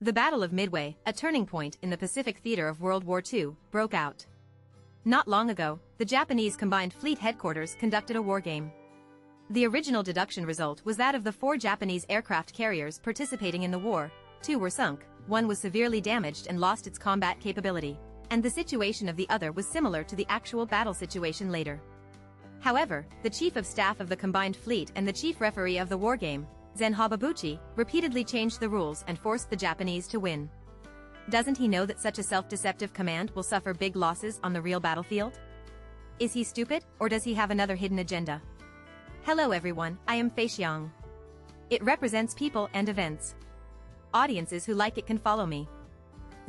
The Battle of Midway, a turning point in the Pacific theater of World War II, broke out. Not long ago, the Japanese Combined Fleet Headquarters conducted a wargame. The original deduction result was that of the 4 Japanese aircraft carriers participating in the war, 2 were sunk, 1 was severely damaged and lost its combat capability, and the situation of the other was similar to the actual battle situation later. However, the Chief of Staff of the Combined Fleet and the Chief Referee of the wargame, Zen Hababuchi, repeatedly changed the rules and forced the Japanese to win. Doesn't he know that such a self-deceptive command will suffer big losses on the real battlefield? Is he stupid, or does he have another hidden agenda? Hello everyone, I am Fei Xiang. It represents people and events. Audiences who like it can follow me.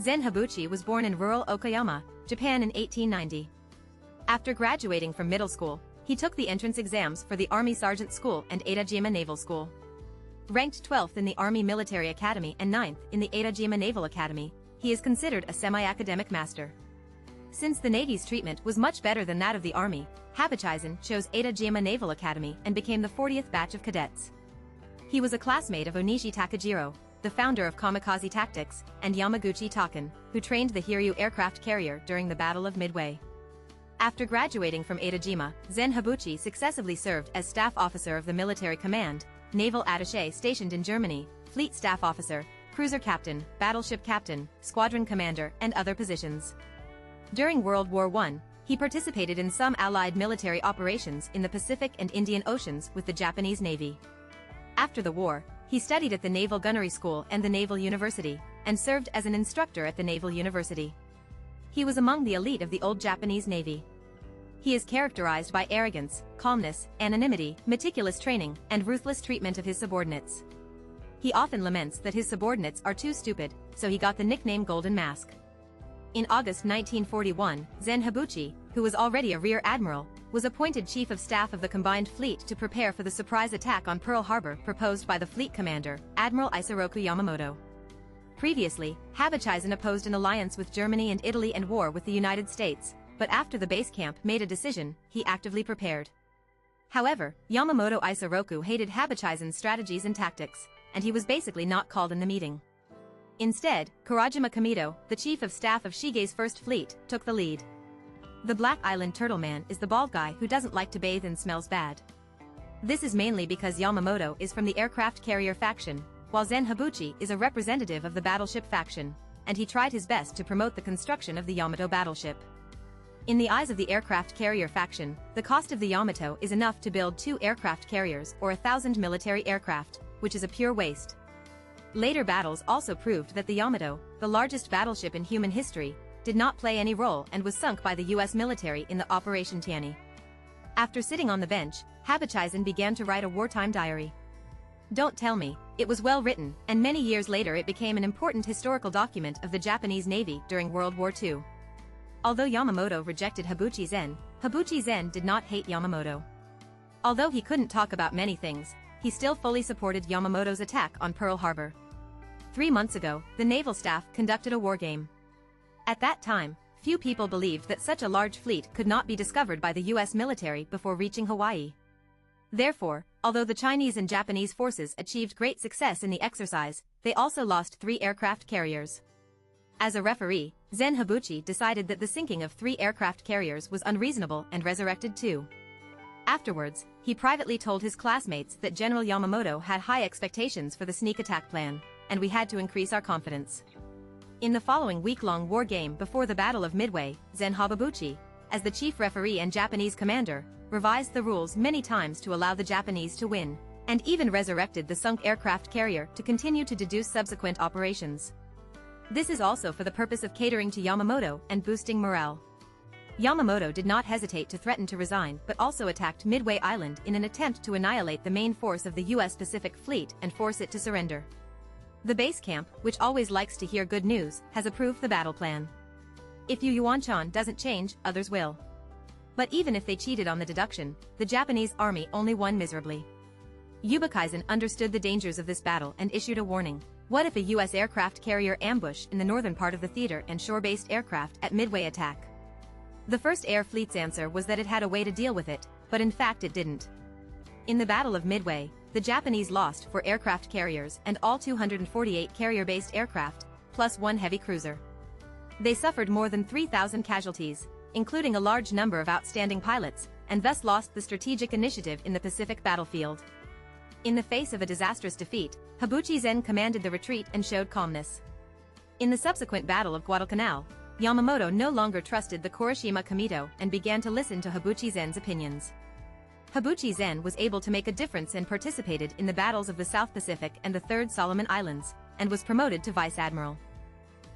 Zen Habuchi was born in rural Okayama, Japan in 1890. After graduating from middle school, he took the entrance exams for the Army Sergeant School and Adajima Naval School. Ranked 12th in the Army Military Academy and 9th in the Adajima Naval Academy, he is considered a semi-academic master. Since the Navy's treatment was much better than that of the Army, Habuchi chose Adajima Naval Academy and became the 40th batch of cadets. He was a classmate of Onishi Takajiro, the founder of Kamikaze Tactics, and Yamaguchi Taken, who trained the Hiryu aircraft carrier during the Battle of Midway. After graduating from Adajima, Zen Habuchi successively served as Staff Officer of the Military Command, Naval Attaché stationed in Germany, Fleet Staff Officer, Cruiser Captain, Battleship Captain, Squadron Commander, and other positions. During World War I, he participated in some Allied military operations in the Pacific and Indian Oceans with the Japanese Navy. After the war, he studied at the Naval Gunnery School and the Naval University, and served as an instructor at the Naval University. He was among the elite of the old Japanese Navy. He is characterized by arrogance, calmness, anonymity, meticulous training, and ruthless treatment of his subordinates. He often laments that his subordinates are too stupid, so he got the nickname Golden Mask. In August 1941, Zen Habuchi, who was already a rear admiral, was appointed Chief of Staff of the Combined Fleet to prepare for the surprise attack on Pearl Harbor proposed by the fleet commander, Admiral Isoroku Yamamoto. Previously, Habuchi opposed an alliance with Germany and Italy and war with the United States, but after the base camp made a decision, he actively prepared. However, Yamamoto Isoroku hated Habuchi's strategies and tactics, and he was basically not called in the meeting. Instead, Kurajima Kamito, the Chief of Staff of Shige's First Fleet, took the lead. The Black Island Turtle Man is the bald guy who doesn't like to bathe and smells bad. This is mainly because Yamamoto is from the aircraft carrier faction, while Zen Habuchi is a representative of the battleship faction, and he tried his best to promote the construction of the Yamato battleship. In the eyes of the aircraft carrier faction, the cost of the Yamato is enough to build 2 aircraft carriers or 1,000 military aircraft, which is a pure waste. Later battles also proved that the Yamato, the largest battleship in human history, did not play any role and was sunk by the US military in the Operation Tiani. After sitting on the bench, Habuchi began to write a wartime diary. Don't tell me, it was well written, and many years later it became an important historical document of the Japanese Navy during World War II. Although Yamamoto rejected Habuchi Zen did not hate Yamamoto. Although he couldn't talk about many things, he still fully supported Yamamoto's attack on Pearl Harbor. 3 months ago, the naval staff conducted a wargame. At that time, few people believed that such a large fleet could not be discovered by the US military before reaching Hawaii. Therefore, although the Chinese and Japanese forces achieved great success in the exercise, they also lost 3 aircraft carriers. As a referee, Zen Habuchi decided that the sinking of 3 aircraft carriers was unreasonable and resurrected 2. Afterwards, he privately told his classmates that General Yamamoto had high expectations for the sneak attack plan, and we had to increase our confidence. In the following week-long war game before the Battle of Midway, Zen Hababuchi, as the chief referee and Japanese commander, revised the rules many times to allow the Japanese to win, and even resurrected the sunk aircraft carrier to continue to deduce subsequent operations. This is also for the purpose of catering to Yamamoto and boosting morale. Yamamoto did not hesitate to threaten to resign but also attacked Midway Island in an attempt to annihilate the main force of the US Pacific Fleet and force it to surrender. The base camp, which always likes to hear good news, has approved the battle plan. If Yu Yuanchan doesn't change, others will. But even if they cheated on the deduction, the Japanese army only won miserably. Yubukaisen understood the dangers of this battle and issued a warning. What if a US aircraft carrier ambush in the northern part of the theater and shore-based aircraft at Midway attack? The First Air Fleet's answer was that it had a way to deal with it, but in fact it didn't. In the Battle of Midway, the Japanese lost 4 aircraft carriers and all 248 carrier-based aircraft, plus 1 heavy cruiser. They suffered more than 3,000 casualties, including a large number of outstanding pilots, and thus lost the strategic initiative in the Pacific battlefield. In the face of a disastrous defeat, Yuzen commanded the retreat and showed calmness. In the subsequent Battle of Guadalcanal, Yamamoto no longer trusted the Kurashima Komito and began to listen to Yuzen's opinions. Yuzen was able to make a difference and participated in the battles of the South Pacific and the Third Solomon Islands, and was promoted to Vice Admiral.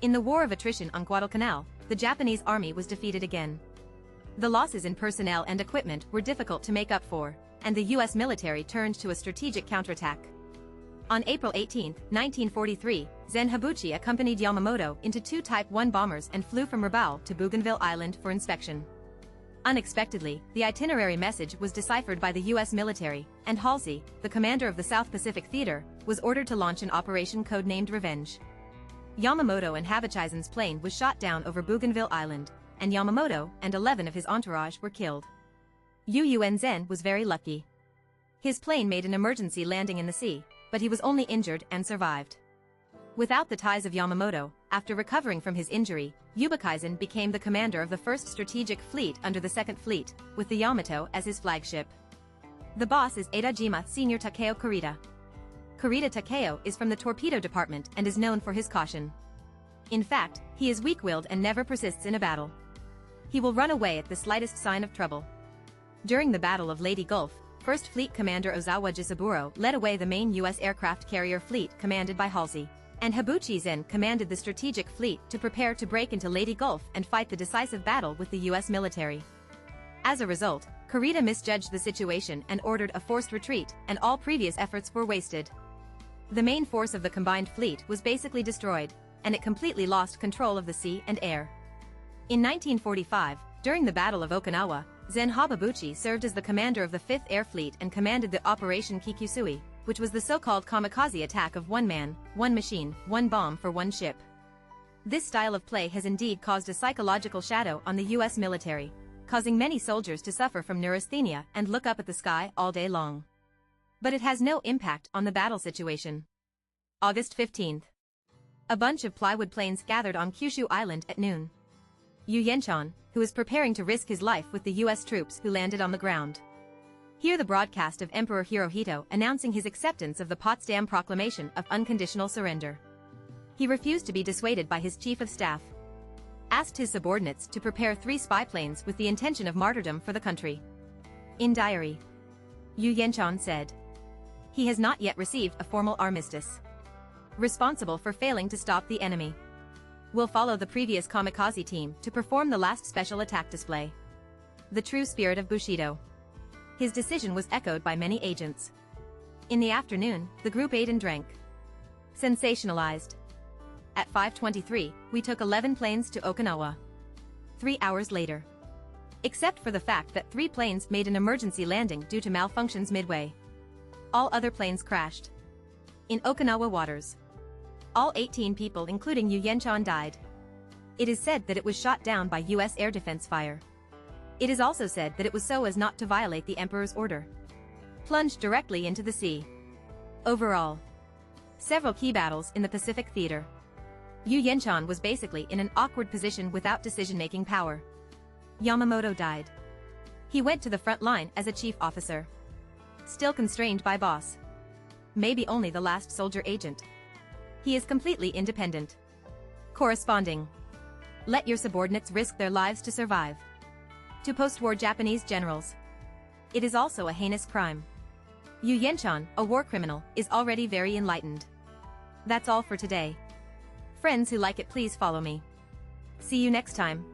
In the War of Attrition on Guadalcanal, the Japanese army was defeated again. The losses in personnel and equipment were difficult to make up for, and the U.S. military turned to a strategic counterattack. On April 18, 1943, Zen Hibuchi accompanied Yamamoto into 2 Type 1 bombers and flew from Rabaul to Bougainville Island for inspection. Unexpectedly, the itinerary message was deciphered by the U.S. military, and Halsey, the commander of the South Pacific Theater, was ordered to launch an operation codenamed Revenge. Yamamoto and Hibuchi's plane was shot down over Bougainville Island, and Yamamoto and 11 of his entourage were killed. Yuzen was very lucky. His plane made an emergency landing in the sea, but he was only injured and survived. Without the ties of Yamamoto, after recovering from his injury, Yubukizen became the commander of the 1st Strategic Fleet under the 2nd Fleet, with the Yamato as his flagship. The boss is Edajima Senior Takeo Kurita. Kurita Takeo is from the torpedo department and is known for his caution. In fact, he is weak-willed and never persists in a battle. He will run away at the slightest sign of trouble. During the Battle of Leyte Gulf, 1st Fleet Commander Ozawa Jisaburo led away the main U.S. aircraft carrier fleet commanded by Halsey, and Hibuchizen commanded the strategic fleet to prepare to break into Leyte Gulf and fight the decisive battle with the U.S. military. As a result, Kurita misjudged the situation and ordered a forced retreat, and all previous efforts were wasted. The main force of the combined fleet was basically destroyed, and it completely lost control of the sea and air. In 1945, during the Battle of Okinawa, Zen Hibuchi served as the commander of the 5th Air Fleet and commanded the Operation Kikusui, which was the so-called kamikaze attack of 1 man, 1 machine, 1 bomb for 1 ship. This style of play has indeed caused a psychological shadow on the U.S. military, causing many soldiers to suffer from neurasthenia and look up at the sky all day long. But it has no impact on the battle situation. August 15th. A bunch of plywood planes gathered on Kyushu Island at noon. Yuyenchan, who is preparing to risk his life with the U.S. troops who landed on the ground. Hear the broadcast of Emperor Hirohito announcing his acceptance of the Potsdam Proclamation of Unconditional Surrender. He refused to be dissuaded by his chief of staff. Asked his subordinates to prepare 3 spy planes with the intention of martyrdom for the country. In diary, Yuyenchan said, "He has not yet received a formal armistice. Responsible for failing to stop the enemy. Will follow the previous kamikaze team to perform the last special attack display. The true spirit of Bushido." His decision was echoed by many agents. In the afternoon, the group ate and drank. Sensationalized. At 5:23, we took 11 planes to Okinawa. 3 hours later. Except for the fact that 3 planes made an emergency landing due to malfunctions midway. All other planes crashed. In Okinawa waters. All 18 people including Yuyenchan died. It is said that it was shot down by U.S. air defense fire. It is also said that it was so as not to violate the emperor's order. Plunged directly into the sea. Overall. Several key battles in the Pacific theater. Yuyenchan was basically in an awkward position without decision-making power. Yamamoto died. He went to the front line as a chief officer. Still constrained by boss. Maybe only the last soldier agent. He is completely independent. Corresponding. Let your subordinates risk their lives to survive. To post-war Japanese generals. It is also a heinous crime. Yuyenchan, a war criminal, is already very enlightened. That's all for today. Friends who like it, please follow me. See you next time.